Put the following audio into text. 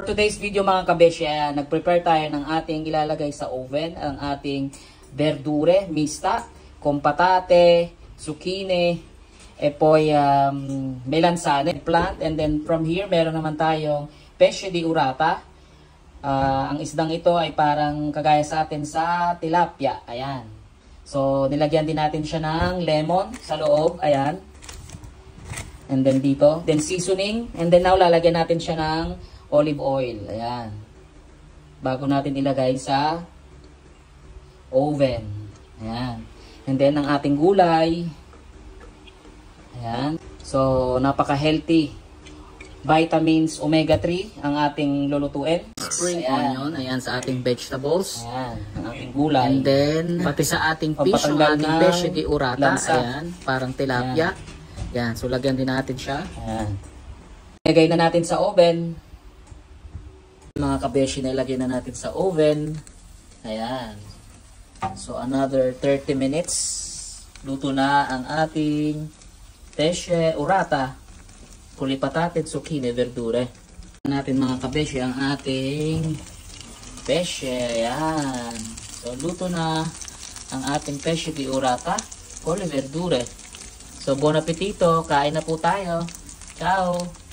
Today's video mga kabeshi, nag-prepare tayo ng ating ilalagay sa oven, ang ating verdure, mista, kung patate, zucchini, melanzane, plant, and then from here meron naman tayong pesce di urata. Ang isdang ito ay parang kagaya sa atin sa tilapia, ayan. So nilagyan din natin siya ng lemon sa loob, ayan. And then dito, then seasoning, and then now lalagyan natin siya ng olive oil, ayan. Bago natin ilagay sa oven, ayan. And then ang ating gulay, ayan. So napaka-healthy. Vitamins omega 3 ang ating lulutuin. Spring onion, ayan sa ating vegetables. Ayan, ang ating gulay. And then pati sa ating fish, ang ating pesce di urata, ayan, parang tilapia. Ayan, so lagyan din natin siya. Ayan. Lagay na natin sa oven. Mga kabeshi, nilagay na natin sa oven. Ayan. So another 30 minutes. Luto na ang ating pesce urata, kuli patate, zucchini, verdure. Natin mga kabeshi ang ating pesce. Ayan. So luto na ang ating pesce di urata, kuli verdure. So buon appetito, kain na po tayo. Ciao!